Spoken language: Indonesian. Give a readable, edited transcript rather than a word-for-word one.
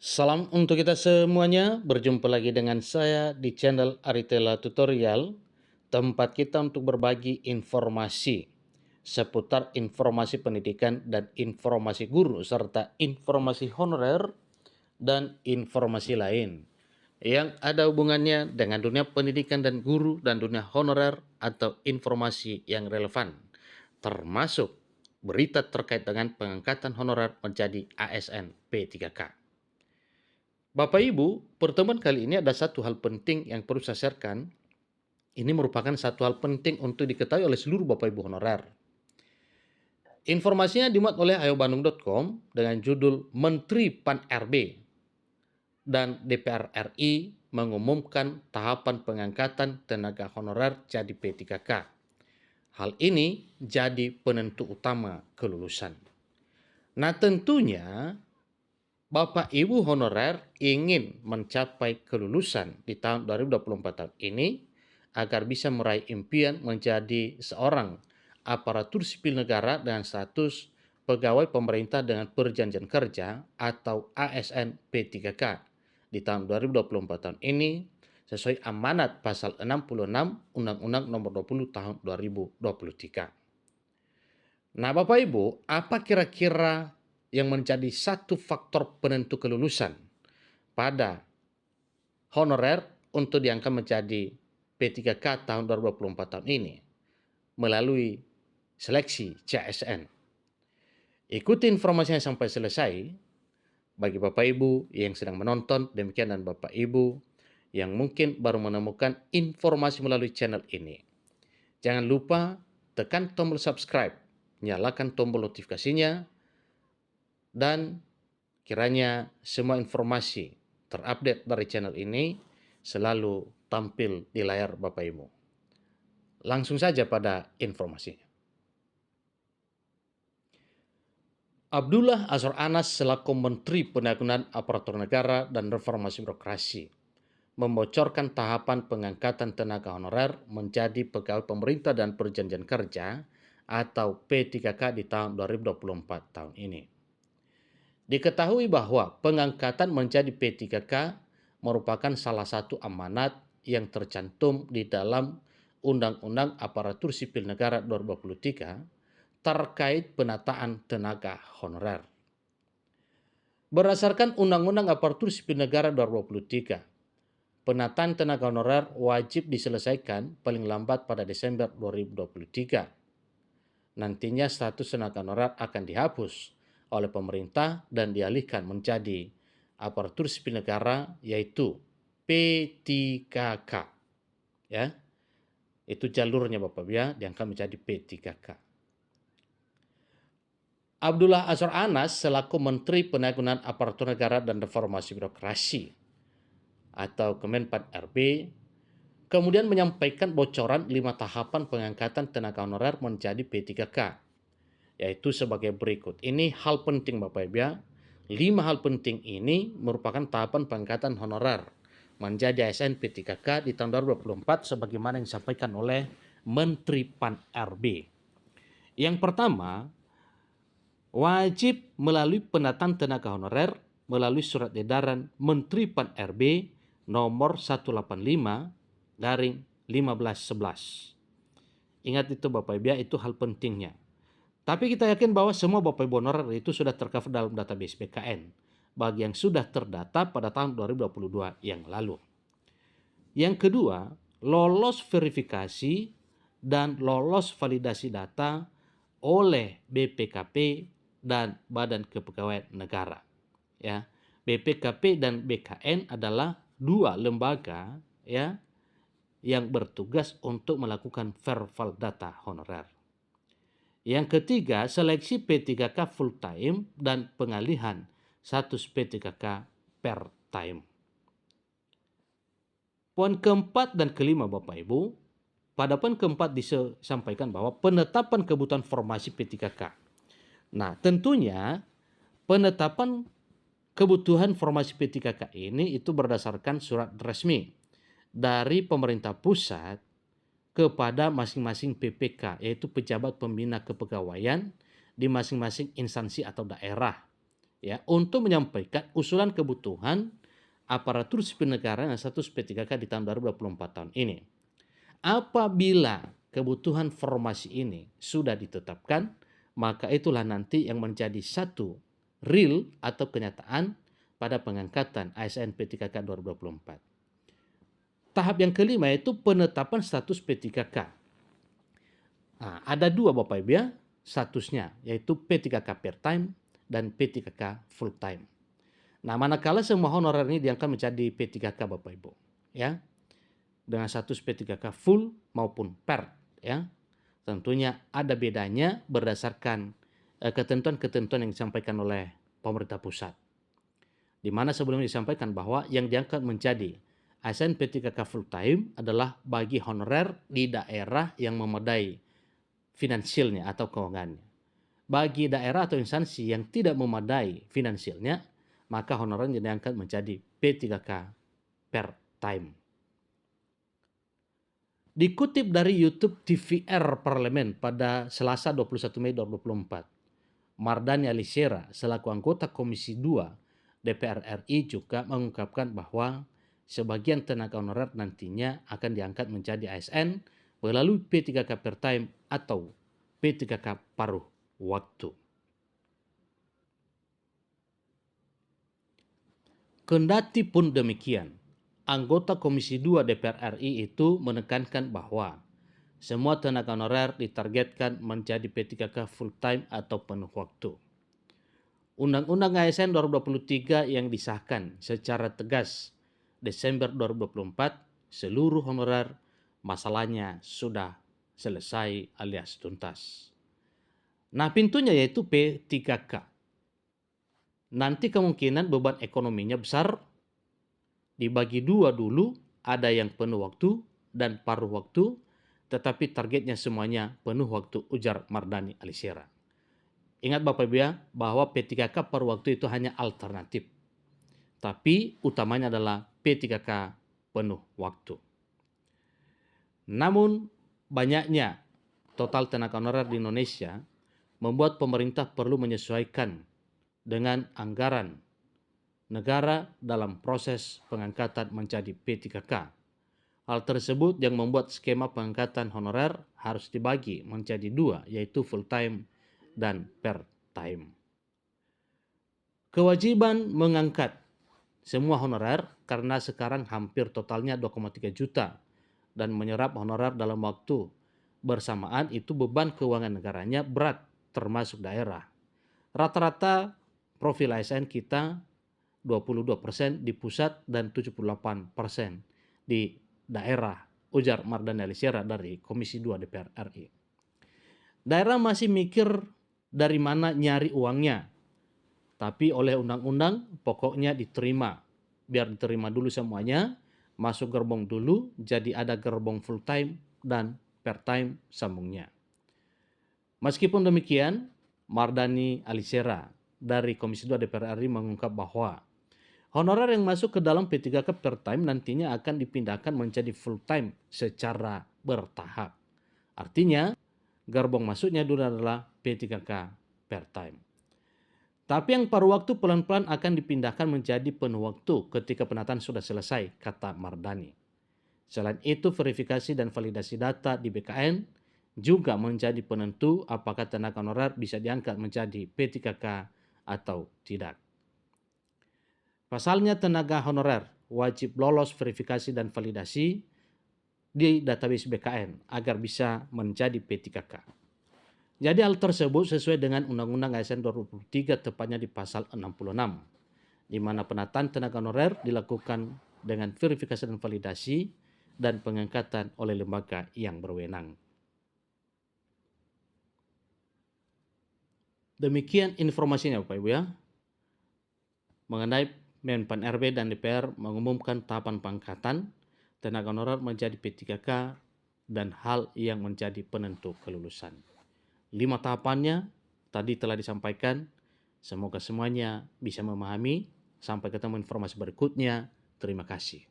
Salam untuk kita semuanya, berjumpa lagi dengan saya di channel Aritella Tutorial, tempat kita untuk berbagi informasi seputar informasi pendidikan dan informasi guru, serta informasi honorer dan informasi lain yang ada hubungannya dengan dunia pendidikan dan guru dan dunia honorer atau informasi yang relevan, termasuk berita terkait dengan pengangkatan honorer menjadi ASN P3K. Bapak Ibu, pertemuan kali ini ada satu hal penting yang perlu saya sharekan. Ini merupakan satu hal penting untuk diketahui oleh seluruh Bapak Ibu honorer. Informasinya dimuat oleh ayobandung.com dengan judul Menteri Pan-RB dan DPR RI mengumumkan tahapan pengangkatan tenaga honorer jadi P3K. Hal ini jadi penentu utama kelulusan. Nah, tentunya Bapak Ibu honorer ingin mencapai kelulusan di tahun 2024 tahun ini agar bisa meraih impian menjadi seorang aparatur sipil negara dengan status pegawai pemerintah dengan perjanjian kerja atau ASN P3K di tahun 2024 tahun ini sesuai amanat pasal 66 Undang-Undang Nomor 20 tahun 2023. Nah, Bapak Ibu, apa kira-kira yang menjadi satu faktor penentu kelulusan pada honorer untuk diangkat menjadi P3K tahun 2024 tahun ini melalui seleksi CSN? Ikuti informasinya sampai selesai. Bagi Bapak Ibu yang sedang menonton, demikian, dan Bapak Ibu yang mungkin baru menemukan informasi melalui channel ini. Jangan lupa tekan tombol subscribe, nyalakan tombol notifikasinya, dan kiranya semua informasi terupdate dari channel ini selalu tampil di layar Bapak Ibu. Langsung saja pada informasinya. Abdullah Azwar Anas selaku Menteri Pendayagunaan Aparatur Negara dan Reformasi Birokrasi membocorkan tahapan pengangkatan tenaga honorer menjadi pegawai pemerintah dan perjanjian kerja atau P3K di tahun 2024 tahun ini. Diketahui bahwa pengangkatan menjadi P3K merupakan salah satu amanat yang tercantum di dalam Undang-Undang Aparatur Sipil Negara 2023 terkait penataan tenaga honorer. Berdasarkan Undang-Undang Aparatur Sipil Negara 2023, penataan tenaga honorer wajib diselesaikan paling lambat pada Desember 2023. Nantinya status tenaga honorer akan dihapus oleh pemerintah dan dialihkan menjadi aparatur sipil negara, yaitu P3K. Ya, itu jalurnya Bapak ya, diangkat menjadi P3K. Abdullah Azwar Anas selaku Menteri Pendayagunaan Aparatur Negara dan Reformasi Birokrasi atau Kemenpan RB kemudian menyampaikan bocoran 5 tahapan pengangkatan tenaga honorer menjadi P3K, yaitu sebagai berikut. Ini hal penting Bapak Ibu ya. 5 hal penting ini merupakan tahapan pengangkatan honorer menjadi ASN P3K di tahun 2024 sebagaimana yang disampaikan oleh Menteri Pan RB. Yang pertama, wajib melalui penataan tenaga honorer melalui surat edaran Menteri Pan RB nomor 185/1511. Ingat itu Bapak Ibu ya, itu hal pentingnya. Tapi kita yakin bahwa semua Bapak Ibu honorer itu sudah tercover dalam database BKN bagi yang sudah terdata pada tahun 2022 yang lalu. Yang kedua, lolos verifikasi dan lolos validasi data oleh BPKP dan Badan Kepegawaian Negara. Ya, BPKP dan BKN adalah 2 lembaga ya yang bertugas untuk melakukan verbal data honorer. Yang ketiga, seleksi P3K full time dan pengalihan status P3K per time. Poin keempat dan kelima Bapak Ibu, pada poin keempat disampaikan bahwa penetapan kebutuhan formasi P3K. Nah, tentunya penetapan kebutuhan formasi P3K ini itu berdasarkan surat resmi dari pemerintah pusat kepada masing-masing PPK, yaitu pejabat pembina kepegawaian di masing-masing instansi atau daerah ya untuk menyampaikan usulan kebutuhan aparatur sipil negara yang status P3K di tahun 2024 tahun ini. Apabila kebutuhan formasi ini sudah ditetapkan, maka itulah nanti yang menjadi satu real atau kenyataan pada pengangkatan ASN P3K 2024. Tahap yang kelima yaitu penetapan status P3K. Nah, ada dua Bapak Ibu ya statusnya, yaitu P3K part time dan P3K full time. Nah, manakala semua honorer ini diangkat menjadi P3K Bapak Ibu, ya, dengan status P3K full maupun per, ya, tentunya ada bedanya berdasarkan ketentuan-ketentuan yang disampaikan oleh pemerintah pusat. Di mana sebelumnya disampaikan bahwa yang diangkat menjadi ASN P3K full time adalah bagi honorer di daerah yang memadai finansialnya atau keuangannya. Bagi daerah atau instansi yang tidak memadai finansialnya, maka honorernya diangkat menjadi P3K per time. Dikutip dari YouTube TVR Parlemen pada Selasa 21 Mei 2024, Mardhani Alisera selaku anggota Komisi 2 DPR RI juga mengungkapkan bahwa sebagian tenaga honorer nantinya akan diangkat menjadi ASN melalui P3K per time atau P3K paruh waktu. Kendati pun demikian, anggota Komisi 2 DPR RI itu menekankan bahwa semua tenaga honorer ditargetkan menjadi P3K full time atau penuh waktu. Undang-Undang ASN 2023 yang disahkan secara tegas Desember 2024, seluruh honorer masalahnya sudah selesai alias tuntas. Nah, pintunya yaitu P3K. Nanti kemungkinan beban ekonominya besar, dibagi dua dulu, ada yang penuh waktu dan paruh waktu, tetapi targetnya semuanya penuh waktu, ujar Mardhani Alisera. Ingat Bapak Ibu ya, bahwa P3K paruh waktu itu hanya alternatif. Tapi utamanya adalah P3K penuh waktu. Namun banyaknya total tenaga honorer di Indonesia membuat pemerintah perlu menyesuaikan dengan anggaran negara dalam proses pengangkatan menjadi P3K. Hal tersebut yang membuat skema pengangkatan honorer harus dibagi menjadi dua, yaitu full time dan per time. Kewajiban mengangkat semua honorer karena sekarang hampir totalnya 2,3 juta dan menyerap honorer dalam waktu bersamaan itu beban keuangan negaranya berat termasuk daerah. Rata-rata profil ASN kita 22% di pusat dan 78% di daerah, ujar Mardhani Alisera dari Komisi 2 DPR RI. Daerah masih mikir dari mana nyari uangnya, tapi oleh undang-undang pokoknya diterima. Biar diterima dulu semuanya, masuk gerbong dulu, jadi ada gerbong full time dan per time sambungnya. Meskipun demikian, Mardhani Alisera dari Komisi 2 DPR RI mengungkap bahwa honorer yang masuk ke dalam P3K per time nantinya akan dipindahkan menjadi full time secara bertahap. Artinya, gerbong masuknya dulu adalah P3K per time. Tapi yang paruh waktu pelan-pelan akan dipindahkan menjadi penuh waktu ketika penataan sudah selesai, kata Mardhani. Selain itu, verifikasi dan validasi data di BKN juga menjadi penentu apakah tenaga honorer bisa diangkat menjadi P3K atau tidak. Pasalnya, tenaga honorer wajib lolos verifikasi dan validasi di database BKN agar bisa menjadi P3K. Jadi hal tersebut sesuai dengan Undang-Undang ASN 2023 tepatnya di pasal 66, di mana penataan tenaga honorer dilakukan dengan verifikasi dan validasi dan pengangkatan oleh lembaga yang berwenang. Demikian informasinya Bapak Ibu ya, mengenai Menpan RB dan DPR mengumumkan tahapan pengangkatan tenaga honorer menjadi P3K dan hal yang menjadi penentu kelulusan. 5 tahapannya tadi telah disampaikan. Semoga semuanya bisa memahami. Sampai ketemu informasi berikutnya. Terima kasih.